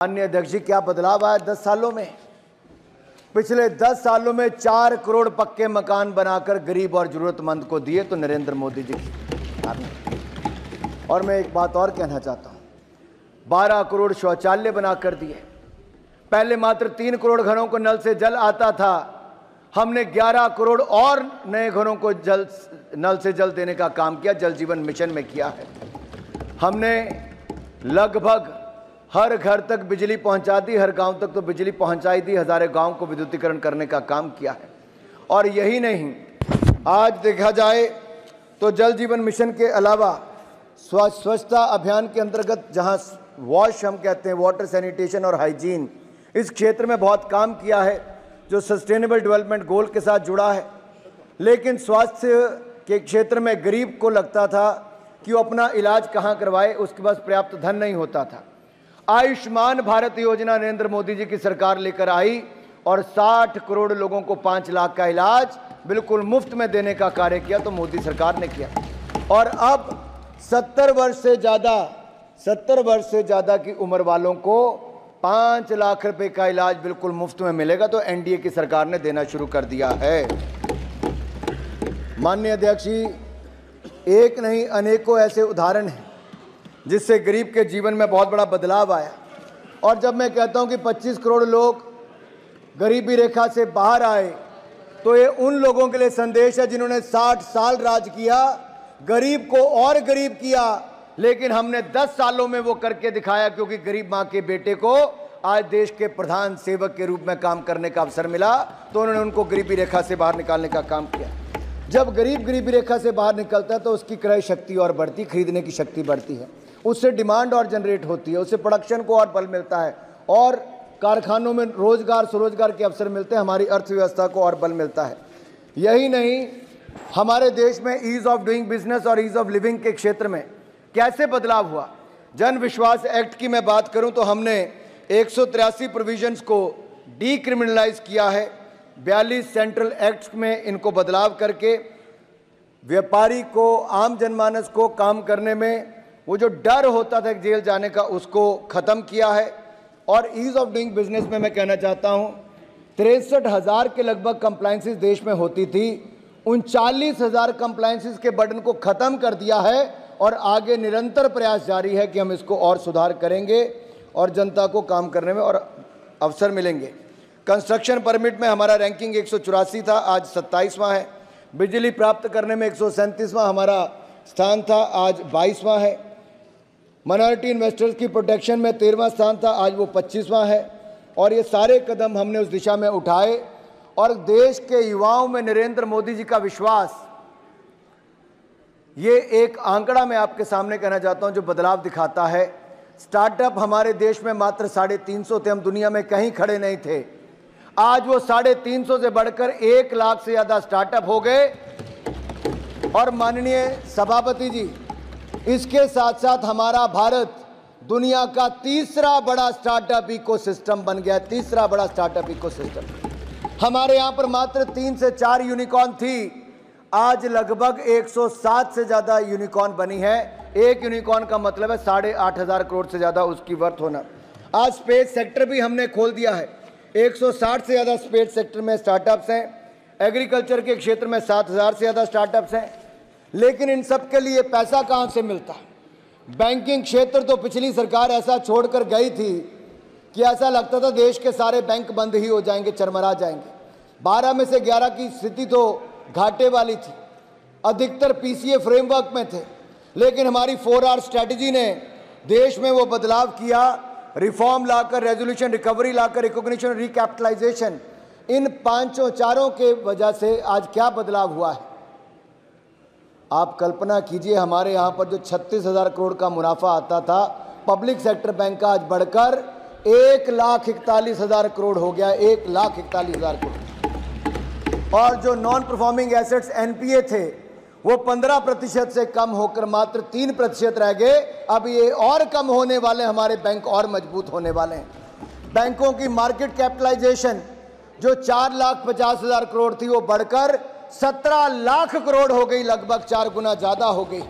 माननीय अध्यक्ष जी, क्या बदलाव आया 10 सालों में? पिछले 10 सालों में 4 करोड़ पक्के मकान बनाकर गरीब और जरूरतमंद को दिए तो नरेंद्र मोदी जी की। और मैं एक बात और कहना चाहता हूं, 12 करोड़ शौचालय बनाकर दिए। पहले मात्र 3 करोड़ घरों को नल से जल आता था, हमने 11 करोड़ और नए घरों को नल से जल देने का काम किया, जल जीवन मिशन में किया है। हमने लगभग हर घर तक बिजली पहुंचा दी, हर गांव तक तो बिजली पहुंचाई दी, हजारों गांव को विद्युतीकरण करने का काम किया है। और यही नहीं, आज देखा जाए तो जल जीवन मिशन के अलावा स्वच्छता अभियान के अंतर्गत जहां वॉश हम कहते हैं, वाटर सैनिटेशन और हाइजीन, इस क्षेत्र में बहुत काम किया है जो सस्टेनेबल डेवलपमेंट गोल के साथ जुड़ा है। लेकिन स्वास्थ्य के क्षेत्र में गरीब को लगता था कि वो अपना इलाज कहाँ करवाए, उसके पास पर्याप्त धन नहीं होता था। आयुष्मान भारत योजना नरेंद्र मोदी जी की सरकार लेकर आई और 60 करोड़ लोगों को 5 लाख का इलाज बिल्कुल मुफ्त में देने का कार्य किया तो मोदी सरकार ने किया। और अब 70 वर्ष से ज़्यादा की उम्र वालों को 5 लाख रुपए का इलाज बिल्कुल मुफ्त में मिलेगा तो एनडीए की सरकार ने देना शुरू कर दिया है। माननीय अध्यक्ष जी, एक नहीं अनेकों ऐसे उदाहरण हैं जिससे गरीब के जीवन में बहुत बड़ा बदलाव आया। और जब मैं कहता हूं कि 25 करोड़ लोग गरीबी रेखा से बाहर आए तो ये उन लोगों के लिए संदेश है जिन्होंने 60 साल राज किया, गरीब को और गरीब किया, लेकिन हमने 10 सालों में वो करके दिखाया, क्योंकि गरीब मां के बेटे को आज देश के प्रधान सेवक के रूप में काम करने का अवसर मिला तो उन्होंने उनको गरीबी रेखा से बाहर निकालने का काम किया। जब गरीब गरीबी रेखा से बाहर निकलता है तो उसकी क्रय शक्ति और बढ़ती, खरीदने की शक्ति बढ़ती है, उससे डिमांड और जनरेट होती है, उससे प्रोडक्शन को और बल मिलता है और कारखानों में रोजगार स्वरोजगार के अवसर मिलते हैं, हमारी अर्थव्यवस्था को और बल मिलता है। यही नहीं, हमारे देश में ईज ऑफ डूइंग बिजनेस और ईज ऑफ लिविंग के क्षेत्र में कैसे बदलाव हुआ। जन विश्वास एक्ट की मैं बात करूं तो हमने 183 प्रोविजंस को डीक्रिमिनलाइज किया है, 42 सेंट्रल एक्ट्स में इनको बदलाव करके व्यापारी को, आम जनमानस को काम करने में वो जो डर होता था जेल जाने का, उसको ख़त्म किया है। और ईज़ ऑफ डूइंग बिजनेस में मैं कहना चाहता हूँ 63,000 के लगभग कंप्लाइंसेस देश में होती थी, 39,000 कंप्लाइंसेस के बर्डन को ख़त्म कर दिया है और आगे निरंतर प्रयास जारी है कि हम इसको और सुधार करेंगे और जनता को काम करने में और अवसर मिलेंगे। कंस्ट्रक्शन परमिट में हमारा रैंकिंग 184 था, आज 27वां है। बिजली प्राप्त करने में 137वां हमारा स्थान था, आज 22वां है। माइनॉरिटी इन्वेस्टर्स की प्रोटेक्शन में 13वां स्थान था, आज वो 25वां है। और ये सारे कदम हमने उस दिशा में उठाए और देश के युवाओं में नरेंद्र मोदी जी का विश्वास, ये एक आंकड़ा मैं आपके सामने कहना चाहता हूं जो बदलाव दिखाता है। स्टार्टअप हमारे देश में मात्र 350 थे, हम दुनिया में कहीं खड़े नहीं थे, आज वो 350 से बढ़कर 1 लाख से ज़्यादा स्टार्टअप हो गए। और माननीय सभापति जी, इसके साथ साथ हमारा भारत दुनिया का तीसरा बड़ा स्टार्टअप इकोसिस्टम बन गया, तीसरा बड़ा स्टार्टअप इकोसिस्टम। हमारे यहाँ पर मात्र 3 से 4 यूनिकॉर्न थी, आज लगभग 107 से ज़्यादा यूनिकॉर्न बनी है। एक यूनिकॉर्न का मतलब है 8,500 करोड़ से ज़्यादा उसकी वर्थ होना। आज स्पेस सेक्टर भी हमने खोल दिया है, 160 से ज़्यादा स्पेस सेक्टर में स्टार्टअप्स हैं। एग्रीकल्चर के क्षेत्र में 7,000 से ज़्यादा स्टार्टअप्स हैं। लेकिन इन सब के लिए पैसा कहाँ से मिलता है? बैंकिंग क्षेत्र तो पिछली सरकार ऐसा छोड़कर गई थी कि ऐसा लगता था देश के सारे बैंक बंद ही हो जाएंगे, चरमरा जाएंगे। 12 में से 11 की स्थिति तो घाटे वाली थी, अधिकतर पीसीए फ्रेमवर्क में थे। लेकिन हमारी 4R स्ट्रैटेजी ने देश में वो बदलाव किया, रिफॉर्म लाकर, रेजोल्यूशन रिकवरी लाकर, रिकॉग्निशन, रिकैपिटलाइजेशन, इन चारों के वजह से आज क्या बदलाव हुआ है। आप कल्पना कीजिए, हमारे यहाँ पर जो 36,000 करोड़ का मुनाफा आता था पब्लिक सेक्टर बैंक का, आज बढ़कर 1,41,000 करोड़ हो गया, 1,41,000 करोड़। और जो नॉन परफॉर्मिंग एसेट्स एनपीए थे वो 15% से कम होकर मात्र 3% रह गए। अब ये और कम होने वाले, हमारे बैंक और मजबूत होने वाले हैं। बैंकों की मार्केट कैपिटलाइजेशन जो 4,50,000 करोड़ थी वो बढ़कर 17 लाख करोड़ हो गई, लगभग 4 गुना ज़्यादा हो गई।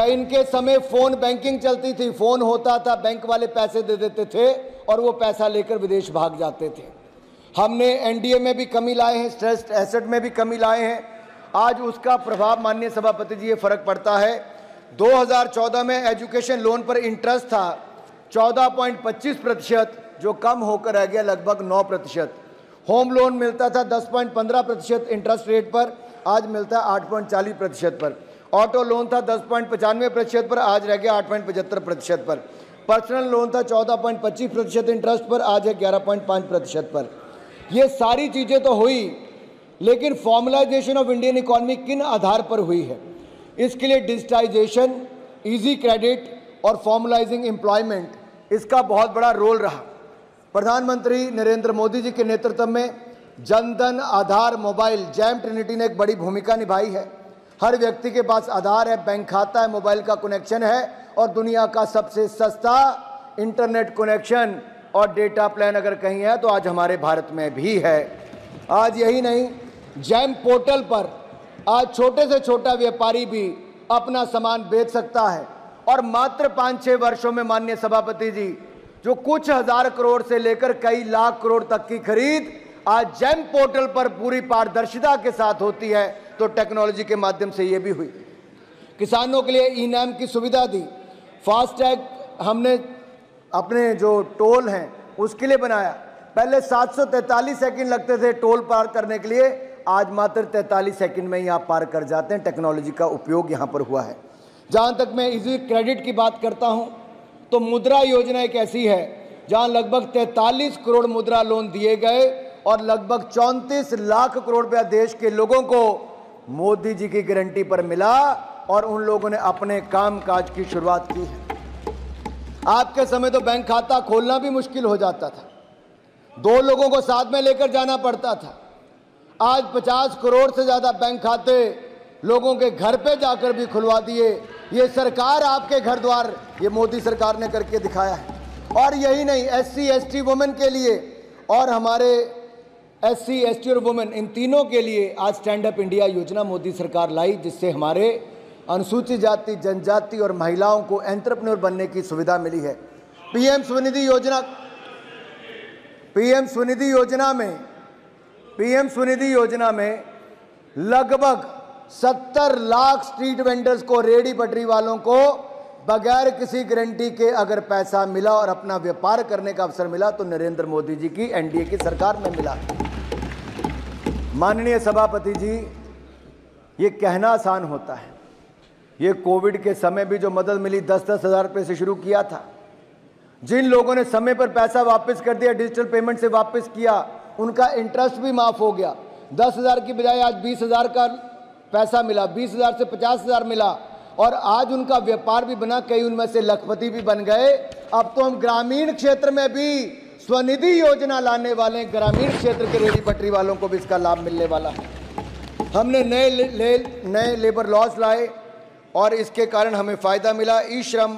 इनके समय फोन बैंकिंग चलती थी, फोन होता था, बैंक वाले पैसे दे देते थे और वो पैसा लेकर विदेश भाग जाते थे। हमने एनडीए में भी कमी लाए हैं, स्ट्रेस्ड एसेट में भी कमी लाए हैं। आज उसका प्रभाव माननीय सभापति जी ये फर्क पड़ता है। 2014 में एजुकेशन लोन पर इंटरेस्ट था 14.25%, जो कम होकर रह गया लगभग 9%। होम लोन मिलता था 10.15% इंटरेस्ट रेट पर, आज मिलता है 8.40% पर। ऑटो लोन था 10.95% पर, आज रह गया 8.75% पर। पर्सनल लोन था 14.25% इंटरेस्ट पर, आज है 11.5% पर। ये सारी चीज़ें तो हुई, लेकिन फॉर्मलाइजेशन ऑफ इंडियन इकोनॉमी किन आधार पर हुई है? इसके लिए डिजिटाइजेशन, इजी क्रेडिट और फॉर्मलाइजिंग एम्प्लॉयमेंट, इसका बहुत बड़ा रोल रहा। प्रधानमंत्री नरेंद्र मोदी जी के नेतृत्व में जनधन, आधार, मोबाइल, जैम ट्रिनिटी ने एक बड़ी भूमिका निभाई है। हर व्यक्ति के पास आधार है, बैंक खाता है, मोबाइल का कनेक्शन है और दुनिया का सबसे सस्ता इंटरनेट कनेक्शन और डेटा प्लान अगर कहीं है तो आज हमारे भारत में भी है। आज यही नहीं, जैम पोर्टल पर आज छोटे से छोटा व्यापारी भी अपना सामान बेच सकता है और मात्र 5-6 वर्षों में माननीय सभापति जी, जो कुछ हजार करोड़ से लेकर कई लाख करोड़ तक की खरीद आज जैम पोर्टल पर पूरी पारदर्शिता के साथ होती है, तो टेक्नोलॉजी के माध्यम से ये भी हुई। किसानों के लिए ई नाम की सुविधा दी, फास्टैग हमने अपने जो टोल हैं उसके लिए बनाया। पहले 743 सेकंड लगते थे टोल पार करने के लिए, आज मात्र 43 सेकंड में ही आप पार कर जाते हैं। टेक्नोलॉजी का उपयोग यहाँ पर हुआ है। जहाँ तक मैं इजी क्रेडिट की बात करता हूँ तो मुद्रा योजना एक ऐसी है जहाँ लगभग 43 करोड़ मुद्रा लोन दिए गए और लगभग 34 लाख करोड़ रुपया देश के लोगों को मोदी जी की गारंटी पर मिला और उन लोगों ने अपने कामकाज की शुरुआत की है। आपके समय तो बैंक खाता खोलना भी मुश्किल हो जाता था, 2 लोगों को साथ में लेकर जाना पड़ता था। आज 50 करोड़ से ज्यादा बैंक खाते लोगों के घर पे जाकर भी खुलवा दिए। ये सरकार आपके घर द्वार, ये मोदी सरकार ने करके दिखाया है। और यही नहीं, SC ST वुमेन के लिए और हमारे SC ST और वुमेन, इन तीनों के लिए आज स्टैंड अप इंडिया योजना मोदी सरकार लाई, जिससे हमारे अनुसूचित जाति, जनजाति और महिलाओं को एंटरप्रेन्योर बनने की सुविधा मिली है। पीएम स्वनिधि योजना में लगभग 70 लाख स्ट्रीट वेंडर्स को, रेडी पटरी वालों को बगैर किसी गारंटी के अगर पैसा मिला और अपना व्यापार करने का अवसर मिला तो नरेंद्र मोदी जी की एनडीए की सरकार में मिला। माननीय सभापति जी, ये कहना आसान होता है, ये कोविड के समय भी जो मदद मिली 10-10 हज़ार रुपये से शुरू किया था। जिन लोगों ने समय पर पैसा वापस कर दिया, डिजिटल पेमेंट से वापस किया, उनका इंटरेस्ट भी माफ हो गया। 10,000 की बजाय आज 20,000 का पैसा मिला, 20,000 से 50,000 मिला और आज उनका व्यापार भी बना, कई उनमें से लखपति भी बन गए। अब तो हम ग्रामीण क्षेत्र में भी स्वनिधि योजना लाने वाले, ग्रामीण क्षेत्र के रेडी पटरी वालों को भी इसका लाभ मिलने वाला है। हमने नए लेबर लॉज लाए और इसके कारण हमें फ़ायदा मिला। ई श्रम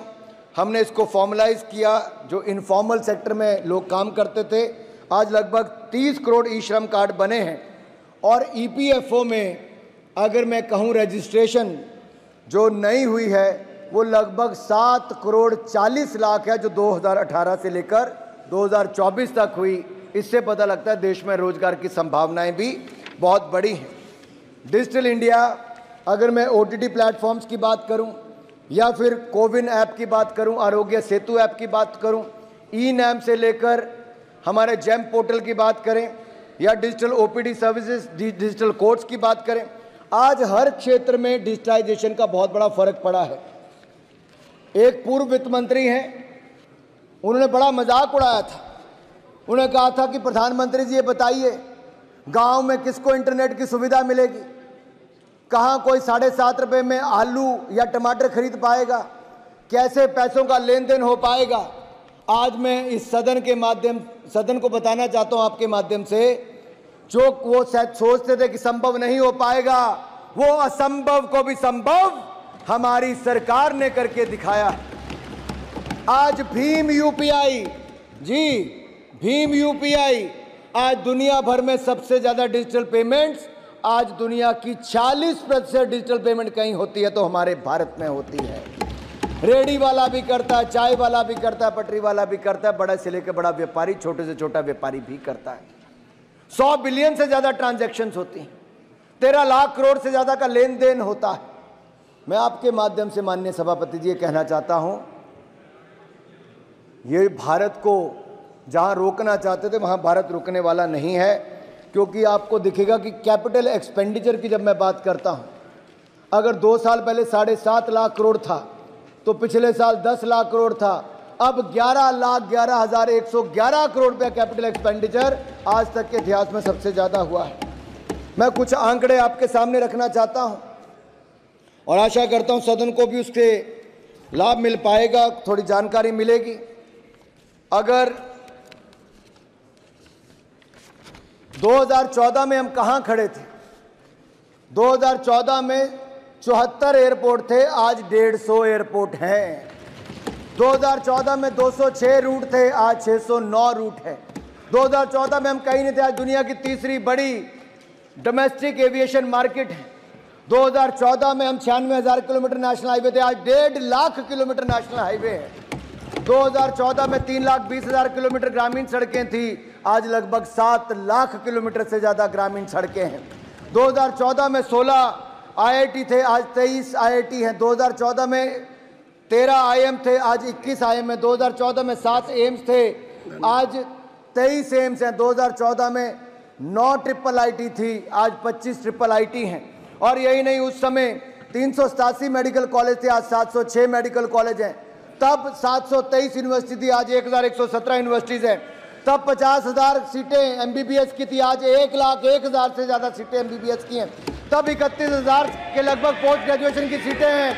हमने इसको फॉर्मलाइज किया, जो इनफॉर्मल सेक्टर में लोग काम करते थे। आज लगभग 30 करोड़ ई श्रम कार्ड बने हैं और ईपीएफओ में अगर मैं कहूँ रजिस्ट्रेशन जो नई हुई है वो लगभग 7 करोड़ 40 लाख है, जो 2018 से लेकर 2024 तक हुई। इससे पता लगता है देश में रोजगार की संभावनाएं भी बहुत बड़ी हैं। डिजिटल इंडिया, अगर मैं OTT प्लेटफॉर्म्स की बात करूं या फिर कोविन ऐप की बात करूं, आरोग्य सेतु ऐप की बात करूं, ई नाम से लेकर हमारे जैम पोर्टल की बात करें या digital OPD services, digital courts की बात करें, आज हर क्षेत्र में डिजिटाइजेशन का बहुत बड़ा फर्क पड़ा है। एक पूर्व वित्त मंत्री हैं, उन्होंने बड़ा मजाक उड़ाया था। उन्होंने कहा था कि प्रधानमंत्री जी ये बताइए, गांव में किसको इंटरनेट की सुविधा मिलेगी? कहाँ कोई 7.5 रुपये में आलू या टमाटर खरीद पाएगा? कैसे पैसों का लेन देन हो पाएगा? आज मैं इस सदन को बताना चाहता हूँ आपके माध्यम से, जो वो शायद सोचते थे कि संभव नहीं हो पाएगा, वो असंभव को भी संभव हमारी सरकार ने करके दिखाया। आज भीम यूपीआई, भीम यूपीआई आज दुनिया भर में सबसे ज्यादा डिजिटल पेमेंट्स आज दुनिया की 40% डिजिटल पेमेंट कहीं होती है तो हमारे भारत में होती है। रेडी वाला भी करता है, चाय वाला भी करता है, पटरी वाला भी करता है, बड़ा से लेकर बड़ा व्यापारी, छोटे से छोटा व्यापारी भी करता है। 100 बिलियन से ज्यादा ट्रांजैक्शंस होती हैं, 13 लाख करोड़ से ज्यादा का लेन देन होता है। मैं आपके माध्यम से माननीय सभापति जी ये कहना चाहता हूं, ये भारत को जहां रोकना चाहते थे वहां भारत रुकने वाला नहीं है, क्योंकि आपको दिखेगा कि कैपिटल एक्सपेंडिचर की जब मैं बात करता हूं, अगर 2 साल पहले 7.5 लाख करोड़ था तो पिछले साल 10 लाख करोड़ था, अब 11,11,111 करोड़ रुपया कैपिटल एक्सपेंडिचर आज तक के इतिहास में सबसे ज्यादा हुआ है। मैं कुछ आंकड़े आपके सामने रखना चाहता हूं और आशा करता हूं सदन को भी उसके लाभ मिल पाएगा, थोड़ी जानकारी मिलेगी। अगर 2014 में हम कहां खड़े थे, 2014 में 74 एयरपोर्ट थे, आज 150 एयरपोर्ट हैं। 2014 में 206 रूट थे, आज 609 रूट है। 2014 में हम कहीं नहीं थे, आज दुनिया की तीसरी बड़ी डोमेस्टिक एविएशन मार्केट है। 2014 में हम 96,000 किलोमीटर नेशनल हाईवे थे, आज 1.5 लाख किलोमीटर नेशनल हाईवे है। 2014 में 3,20,000 किलोमीटर ग्रामीण सड़कें थी, आज लगभग 7 लाख किलोमीटर से ज्यादा ग्रामीण सड़कें हैं। 2014 में 16 IIT थे, आज 23 IIT हैं। 2014 में 13 IIM थे, आज 21 IIM हैं। 2014 में 7 एम्स थे, आज 23 एम्स हैं। 2014 में 9 IIIT थी, आज 25 IIIT हैं। और यही नहीं, उस समय 387 मेडिकल कॉलेज थे, आज 706 मेडिकल कॉलेज हैं। तब 723 यूनिवर्सिटी थी, आज 1,117 यूनिवर्सिटीज हैं। तब 50,000 सीटें MBBS की थी, आज 1,01,000 से ज्यादा सीटें MBBS की हैं। तब 31,000 के लगभग पोस्ट ग्रेजुएशन की सीटें हैं,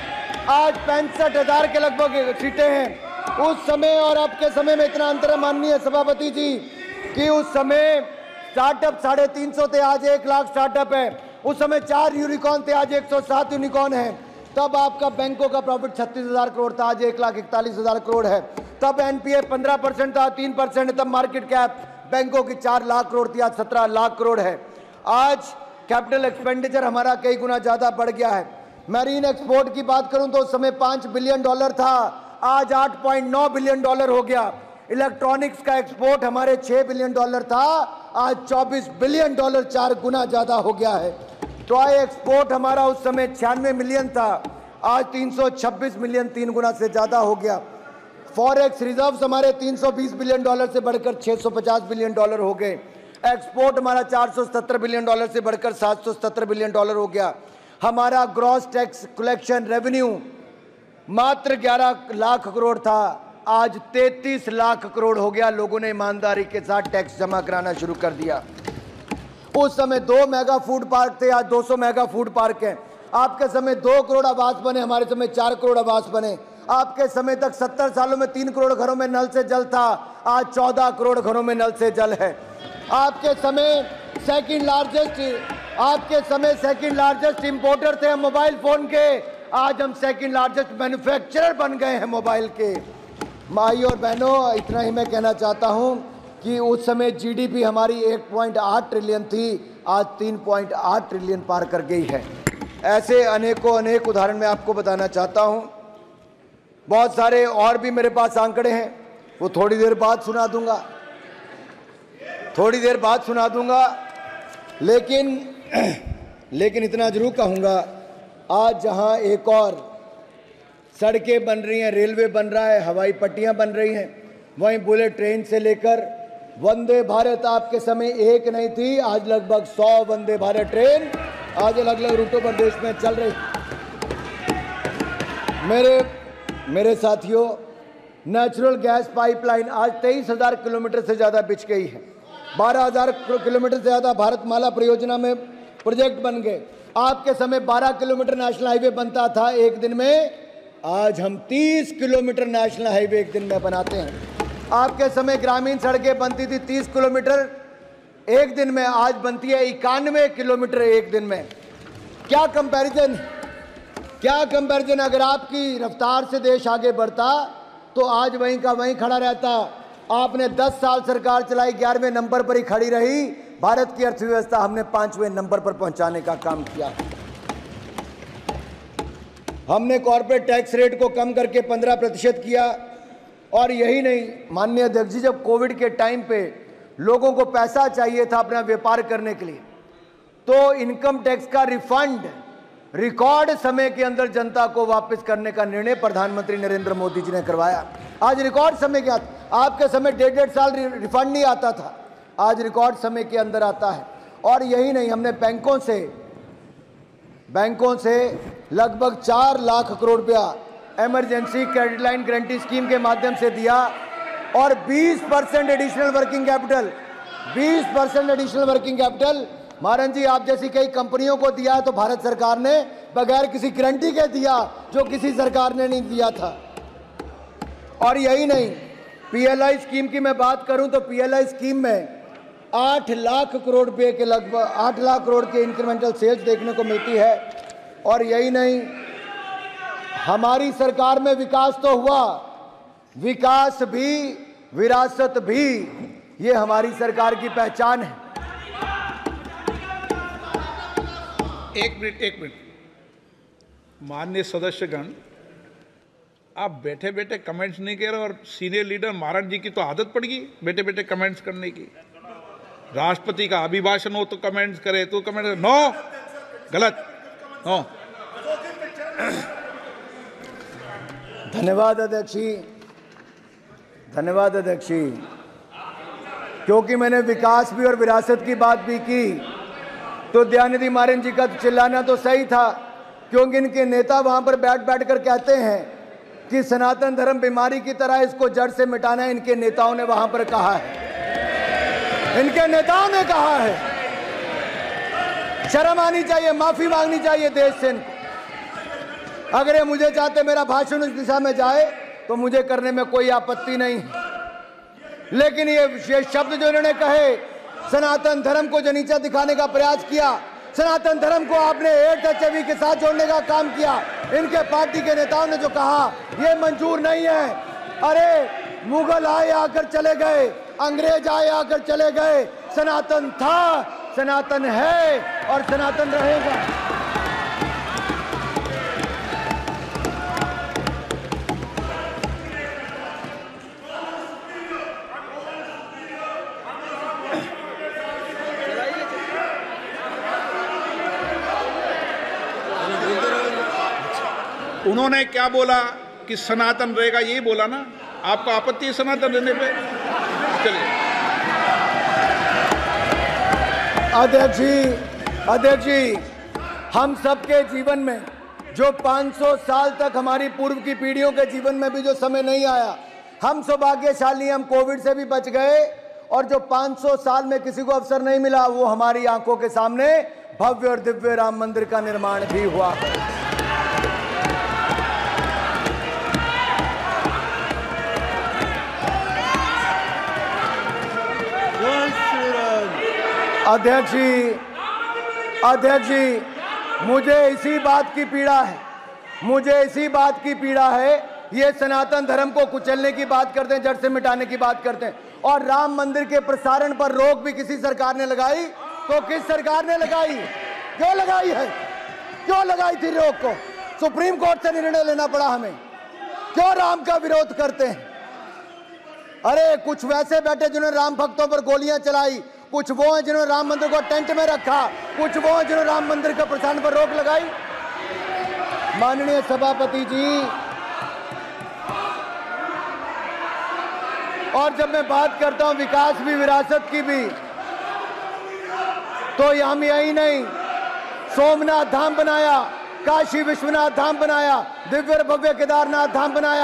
आज 65,000 के लगभग सीटें हैं। उस समय और अब के समय में इतना अंतर है माननीय सभापति जी कि उस समय स्टार्टअप 350 थे, आज 1 लाख स्टार्टअप है। उस समय 4 यूनिकॉर्न थे, आज 107 यूनिकॉर्न है। तब आपका बैंकों का प्रॉफिट 36,000 करोड़ था, आज 1,41,000 करोड़ है। तब NPA 15% था, 3%। तब मार्केट कैप बैंकों की 4 लाख करोड़ थी, आज 17 लाख करोड़ है। आज कैपिटल एक्सपेंडिचर हमारा कई गुना ज्यादा बढ़ गया है। मैरीन एक्सपोर्ट की बात करूं तो उस समय $5 बिलियन था, आज $8.9 बिलियन हो गया। इलेक्ट्रॉनिक्स का एक्सपोर्ट हमारे $6 बिलियन था, आज $24 बिलियन, 4 गुना ज्यादा हो गया है। टॉय एक्सपोर्ट हमारा उस समय 96 मिलियन था, आज 326 मिलियन, 3 गुना से ज्यादा हो गया। फॉरेक्स रिजर्व्स हमारे $320 बिलियन से बढ़कर $650 बिलियन हो गए। एक्सपोर्ट हमारा $477 बिलियन से बढ़कर $777 बिलियन हो गया। हमारा ग्रॉस टैक्स कलेक्शन रेवेन्यू मात्र 11 लाख करोड़ था, आज 33 लाख करोड़ हो गया। लोगों ने ईमानदारी के साथ टैक्स जमा कराना शुरू कर दिया। उस समय 2 मेगा फूड पार्क थे, आज 200 मेगा फूड पार्क हैं। आपके समय 2 करोड़ आवास बने, हमारे समय 4 करोड़ आवास बने। आपके समय तक 70 सालों में 3 करोड़ घरों में नल से जल था, आज 14 करोड़ घरों में नल से जल है। आपके समय सेकंड लार्जेस्ट इंपोर्टर थे हम मोबाइल फोन के, आज हम सेकंड लार्जेस्ट मैन्युफैक्चरर बन गए हैं मोबाइल के। माई और बहनों, इतना ही मैं कहना चाहता हूं कि उस समय GDP हमारी 1.8 ट्रिलियन थी, आज 3.8 ट्रिलियन पार कर गई है। ऐसे अनेक उदाहरण मैं आपको बताना चाहता हूं। बहुत सारे और भी मेरे पास आंकड़े हैं, वो थोड़ी देर बाद सुना दूंगा, लेकिन इतना जरूर कहूंगा, आज जहां एक और सड़कें बन रही हैं, रेलवे बन रहा है, हवाई पट्टियां बन रही हैं, वहीं बुलेट ट्रेन से लेकर वंदे भारत आपके समय एक नहीं थी, आज लगभग 100 वंदे भारत ट्रेन आज अलग अलग रूटों पर देश में चल रही। मेरे साथियों, नेचुरल गैस पाइपलाइन आज 23,000 किलोमीटर से ज्यादा बिछ गई है। 12,000 किलोमीटर से ज्यादा भारतमाला परियोजना में प्रोजेक्ट बन गए। आपके समय 12 किलोमीटर नेशनल हाईवे बनता था एक दिन में, आज हम 30 किलोमीटर नेशनल हाईवे एक दिन में बनाते हैं। आपके समय ग्रामीण सड़कें बनती थी 30 किलोमीटर एक दिन में, आज बनती है 91 किलोमीटर एक दिन में। क्या कंपैरिजन। अगर आपकी रफ्तार से देश आगे बढ़ता तो आज वहीं का वहीं खड़ा रहता। आपने 10 साल सरकार चलाई, 11वें नंबर पर ही खड़ी रही, भारत की अर्थव्यवस्था हमने 5वें नंबर पर पहुंचाने का काम किया। हमने कॉर्पोरेट टैक्स रेट को कम करके 15% किया। और यही नहीं माननीय अध्यक्ष जी, जब कोविड के टाइम पे लोगों को पैसा चाहिए था अपना व्यापार करने के लिए, तो इनकम टैक्स का रिफंड रिकॉर्ड समय के अंदर जनता को वापस करने का निर्णय प्रधानमंत्री नरेंद्र मोदी जी ने करवाया। आज रिकॉर्ड समय के आपके समय 1.5 साल रिफंड नहीं आता था, आज रिकॉर्ड समय के अंदर आता है। और यही नहीं, हमने बैंकों से लगभग 4 लाख करोड़ रुपया emergency credit line guarantee scheme के माध्यम से दिया और 20% additional working capital, 20% additional working capital Maharaj ji आप जैसी कई कंपनियों को दिया है, तो भारत सरकार ने बगैर किसी गारंटी के दिया, जो किसी सरकार ने नहीं दिया था। और यही नहीं, पीएलआई स्कीम की मैं बात करूं तो पीएलआई स्कीम में 8 लाख करोड़ रुपए के लगभग 8 लाख करोड़ के इंक्रीमेंटल सेल्स देखने को मिलती है। और यही नहीं, हमारी सरकार में विकास तो हुआ, विकास भी विरासत भी, ये हमारी सरकार की पहचान है। एक मिनट माननीय सदस्यगण, आप बैठे बैठे कमेंट्स नहीं कह रहे और सीनियर लीडर महाराज जी की तो आदत पड़ गई बैठे बैठे कमेंट्स करने की। राष्ट्रपति का अभिभाषण हो तो कमेंट्स करे, तो कमेंट नो, गलत, नो। धन्यवाद अध्यक्ष जी, धन्यवाद अध्यक्ष जी। क्योंकि मैंने विकास भी और विरासत की बात भी की, तो दयानिधि मारन जी का चिल्लाना तो सही था, क्योंकि इनके नेता वहां पर बैठ बैठ कर कहते हैं कि सनातन धर्म बीमारी की तरह, इसको जड़ से मिटाना है। इनके नेताओं ने वहां पर कहा है, इनके नेताओं ने कहा है। शर्म आनी चाहिए, माफी मांगनी चाहिए देश से इनको। अगर ये मुझे चाहते मेरा भाषण उस दिशा में जाए तो मुझे करने में कोई आपत्ति नहीं है, लेकिन ये विशेष शब्द जो इन्होंने कहे, सनातन धर्म को जो नीचा दिखाने का प्रयास किया, सनातन धर्म को आपने एड्स HIV के साथ जोड़ने का काम किया, इनके पार्टी के नेताओं ने जो कहा, ये मंजूर नहीं है। अरे मुगल आए आकर चले गए, अंग्रेज आए आकर चले गए, सनातन था, सनातन है और सनातन रहेगा। उन्होंने क्या बोला कि सनातन रहेगा, यही बोला ना। आपको आपत्ति है सनातन रहने पे? चलिए। अध्यक्ष जी, हम सबके जीवन में जो 500 साल तक हमारी पूर्व की पीढ़ियों के जीवन में भी जो समय नहीं आया, हम सौभाग्यशाली, हम कोविड से भी बच गए। और जो 500 साल में किसी को अवसर नहीं मिला, वो हमारी आंखों के सामने भव्य और दिव्य राम मंदिर का निर्माण भी हुआ। अध्यक्ष जी, मुझे इसी बात की पीड़ा है, ये सनातन धर्म को कुचलने की बात करते हैं, जड़ से मिटाने की बात करते हैं। और राम मंदिर के प्रसारण पर रोक भी किसी सरकार ने लगाई, तो किस सरकार ने लगाई? क्यों लगाई है? क्यों लगाई थी रोक को? सुप्रीम कोर्ट से निर्णय लेना पड़ा हमें। क्यों राम का विरोध करते हैं? अरे कुछ वैसे बैठे जिन्होंने राम भक्तों पर गोलियां चलाई, कुछ वो हैं जिन्होंने राम मंदिर को टेंट में रखा, कुछ वो हैं जिन्होंने राम मंदिर के प्रसारण पर रोक लगाई। माननीय सभापति जी, और जब मैं बात करता हूं विकास भी विरासत की भी, तो हम यही नहीं, सोमनाथ धाम बनाया, काशी विश्वनाथ धाम बनाया, दिव्य भव्य केदारनाथ धाम बनाया।